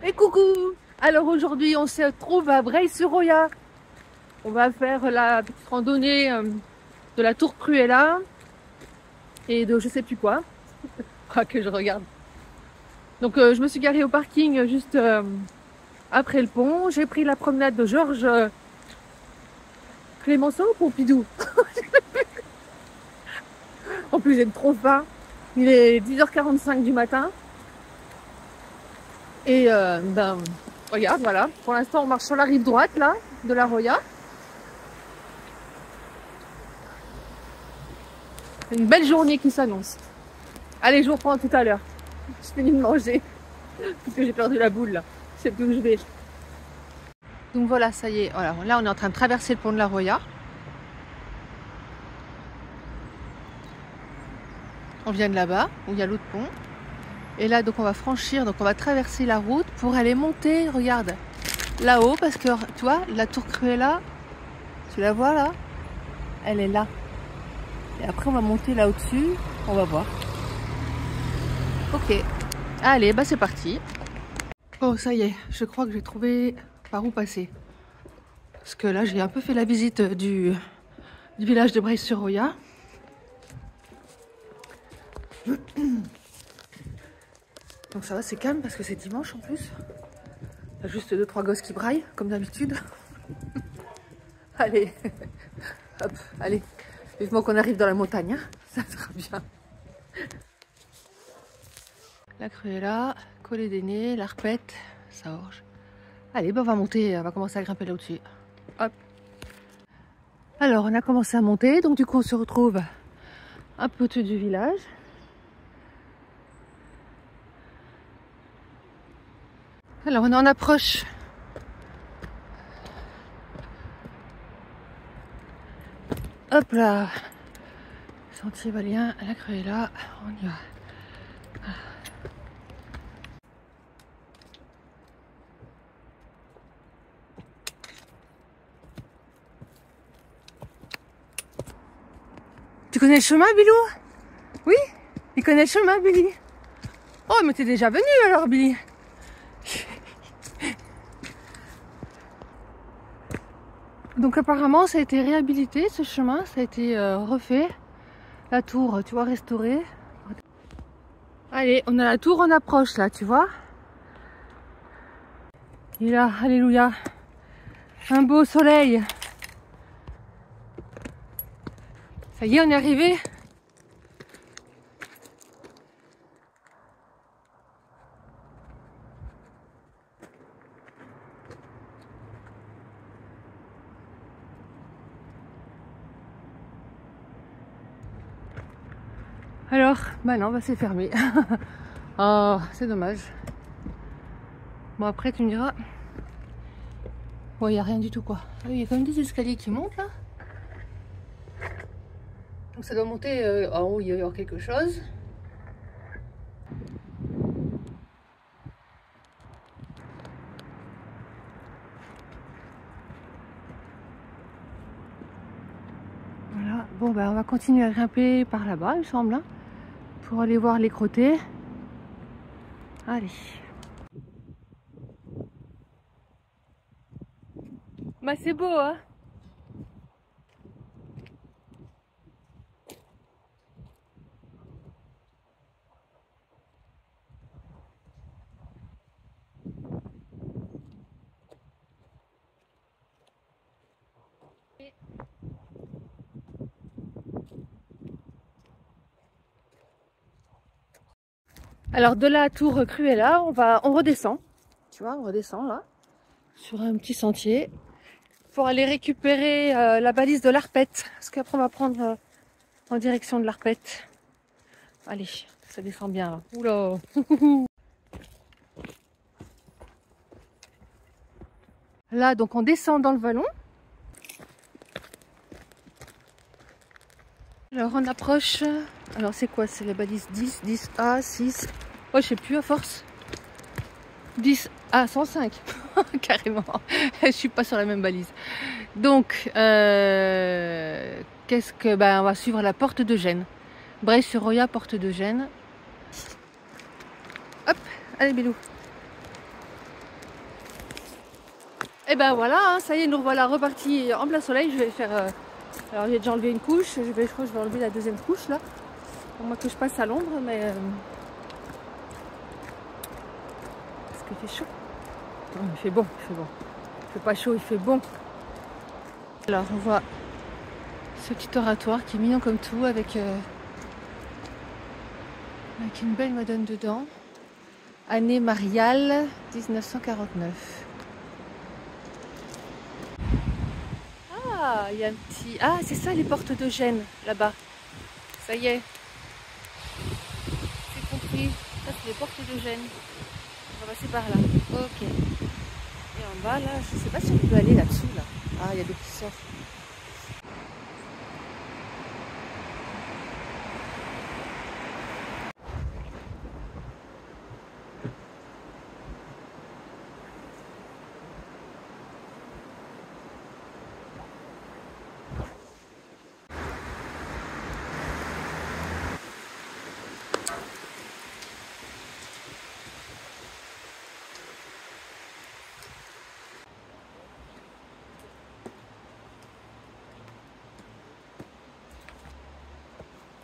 Et coucou! Alors aujourd'hui on se trouve à Breil-sur-Roya. On va faire la petite randonnée de la tour Cruella et de je sais plus quoi. Que je regarde. Donc je me suis garée au parking juste après le pont. J'ai pris la promenade de Georges Clémenceau ou Pompidou. En plus j'ai trop faim. Il est 10h45 du matin. Et regarde, voilà. Pour l'instant, on marche sur la rive droite, là, de la Roya. Une belle journée qui s'annonce. Allez, je vous reprends tout à l'heure. Je finis de manger. Parce que j'ai perdu la boule, là. Je sais plus où je vais. Donc voilà, ça y est. Voilà. Là, on est en train de traverser le pont de la Roya. On vient de là-bas, où il y a l'autre pont. Et là, donc on va franchir, donc on va traverser la route pour aller monter, regarde, là-haut, parce que, tu vois, la tour Cruella, tu la vois là? Elle est là. Et après, on va monter là au-dessus, on va voir. Ok. Allez, bah c'est parti. Oh, ça y est, je crois que j'ai trouvé par où passer. Parce que là, j'ai un peu fait la visite du village de Breil-sur-Roya. Donc ça va, c'est calme parce que c'est dimanche en plus. Il y a juste 2-3 gosses qui braillent, comme d'habitude. Allez, hop, allez. Vivement qu'on arrive dans la montagne, hein. Ça sera bien. La Cruella, Collet des Nez, l'Arpette, Saorge. Allez, bah on va monter, on va commencer à grimper là au-dessus. Hop. Alors, on a commencé à monter, donc du coup on se retrouve un peu au-dessus du village. Alors on est en approche. Hop là. Sentier Valien, la Cruella, on y va. Tu connais le chemin, Bilou? Oui? Il connaît le chemin, Billy? Oh, mais t'es déjà venu alors, Billy? Donc apparemment ça a été réhabilité ce chemin, ça a été refait. La tour, tu vois, restaurée. Allez, on a la tour en approche là, tu vois. Et là, alléluia. Un beau soleil. Ça y est, on est arrivé. Alors, bah non, bah c'est fermé. Oh, c'est dommage. Bon, après, tu me diras. Bon, il n'y a rien du tout, quoi. Ah, il y a quand même des escaliers qui montent, là. Donc, ça doit monter en haut, il y a encore quelque chose. Voilà. Bon, bah, on va continuer à grimper par là-bas, il me semble, hein, pour aller voir les crottées. Allez. Bah c'est beau, hein. Alors de la tour Cruella, on redescend. Tu vois, on redescend là, sur un petit sentier, pour aller récupérer la balise de l'Arpette. Parce qu'après on va prendre en direction de l'Arpette. Allez, ça descend bien là. Oula. Là, donc on descend dans le vallon. Alors on approche. Alors c'est quoi? C'est la balise 10, 10A, 6. Oh, je sais plus à force. 10A, 105. Carrément. Je suis pas sur la même balise. Donc, qu'est-ce que. Ben, on va suivre la porte de Gênes. Breil-sur-Roya, porte de Gênes. Hop, allez, Bilou. Et ben voilà, hein, ça y est, nous revoilà repartis en plein soleil. Je vais faire... alors j'ai déjà enlevé une couche, je crois que je vais enlever la deuxième couche là. Pour moi que je passe à l'ombre, mais... parce qu'il fait chaud. Non, il fait bon, il fait bon. Il fait pas chaud, il fait bon. Alors on voit ce petit oratoire qui est mignon comme tout, avec une belle madone dedans. Année mariale 1949. Ah, il y a un petit... Ah, c'est ça les portes de Gênes, là-bas. Ça y est. J'ai compris. Ça, c'est les portes de Gênes. On va passer par là. Ok. Et en bas, là, je sais pas si on peut aller là-dessous, là. Ah, il y a des petits sorts.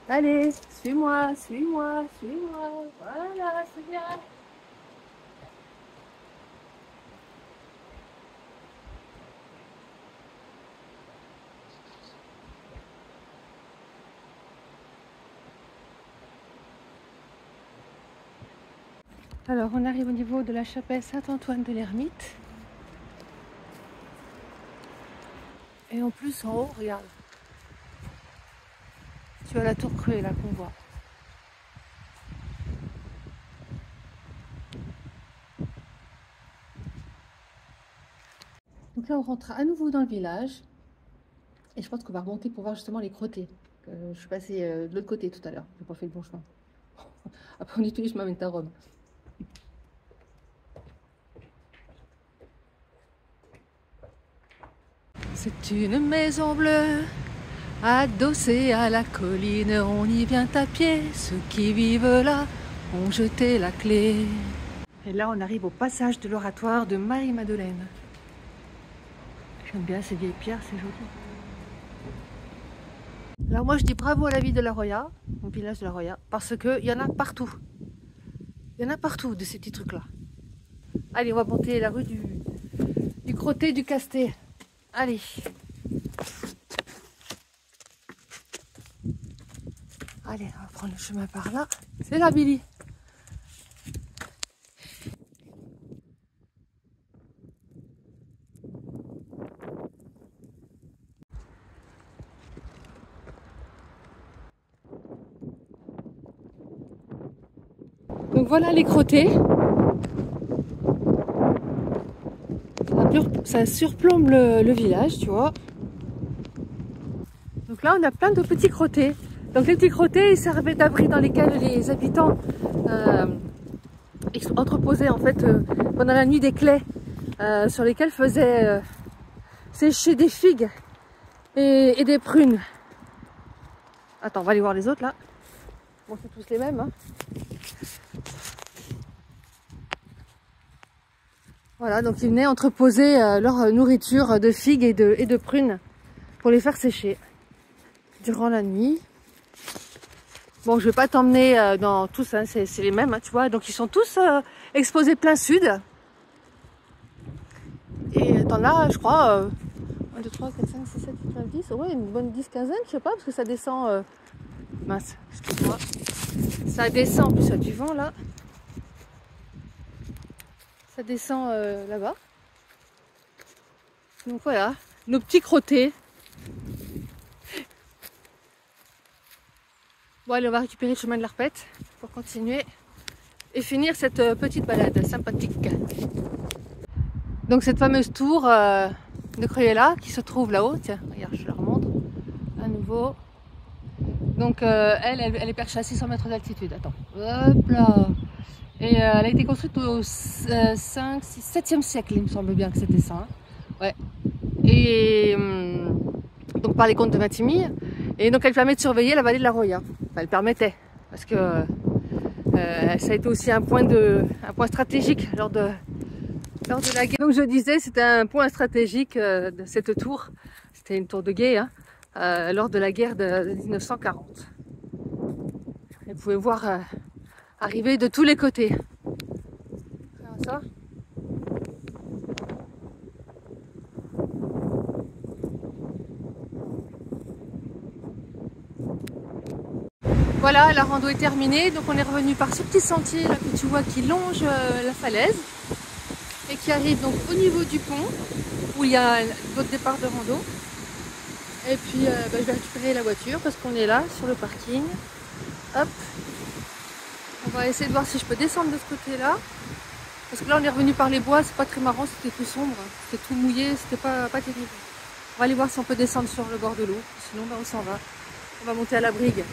Allez, suis-moi, suis-moi, suis-moi. Voilà, c'est bien. Alors, on arrive au niveau de la chapelle Saint-Antoine de l'Ermite. Et en plus, en haut, regarde. Tu as la tour Cruet là qu'on voit. Donc là, on rentre à nouveau dans le village. Et je pense qu'on va remonter pour voir justement les crottés. Je suis passée de l'autre côté tout à l'heure. J'ai pas fait le bon chemin. Après, on utilise ma à Rome. C'est une maison bleue, adossée à la colline. On y vient à pied. Ceux qui vivent là ont jeté la clé. Et là, on arrive au passage de l'oratoire de Marie-Madeleine. J'aime bien ces vieilles pierres, c'est joli. Alors moi, je dis bravo à la ville de La Roya, au village de La Roya, parce qu'il y en a partout. Il y en a partout de ces petits trucs-là. Allez, on va monter la rue du Crotté du Castet. Allez. Allez, on va prendre le chemin par là. C'est là, Billy. Donc voilà les crottés. Ça surplombe le village, tu vois. Donc là, on a plein de petits crottés. Donc les petits crottés, ils servaient d'abri dans lesquels les habitants entreposaient en fait pendant la nuit des claies sur lesquels faisaient sécher des figues et des prunes. Attends, on va aller voir les autres là. Bon, c'est tous les mêmes. Hein. Voilà, donc ils venaient entreposer leur nourriture de figues et de prunes pour les faire sécher durant la nuit. Bon, je vais pas t'emmener dans tous, hein, c'est les mêmes, hein, tu vois. Donc ils sont tous exposés plein sud. Et t'en as, je crois, 1, 2, 3, 4, 5, 6, 7, 8, 9, 10. Ouais, une bonne 10-15aine, je sais pas, parce que ça descend... mince, excuse-moi. Ça descend, en plus il y a du vent là. Ça descend là-bas. Donc voilà, nos petits crottés. Bon allez, on va récupérer le chemin de l'Arpette pour continuer et finir cette petite balade sympathique. Donc cette fameuse tour de Cruella qui se trouve là-haut, tiens, regarde, je la remonte à nouveau. Donc elle est perchée à 600 mètres d'altitude. Attends, hop là. Et elle a été construite au 5, 6, 7e siècle, il me semble bien que c'était ça. Hein. Ouais. Et donc par les comtes de Vintimille. Et donc elle permet de surveiller la vallée de la Roya. Enfin, elle permettait, parce que ça a été aussi un point stratégique lors de Lors de la guerre, donc je disais, c'était un point stratégique de cette tour. C'était une tour de guet lors de la guerre de 1940. Et vous pouvez voir arriver de tous les côtés. Ça. Voilà, la rando est terminée, donc on est revenu par ce petit sentier là que tu vois qui longe la falaise et qui arrive donc au niveau du pont où il y a votre départ de rando. Et puis je vais récupérer la voiture parce qu'on est là sur le parking. Hop, on va essayer de voir si je peux descendre de ce côté là parce que là on est revenu par les bois, c'est pas très marrant, c'était tout sombre, c'était tout mouillé, c'était pas terrible. On va aller voir si on peut descendre sur le bord de l'eau, sinon on s'en va. On va monter à la brigue.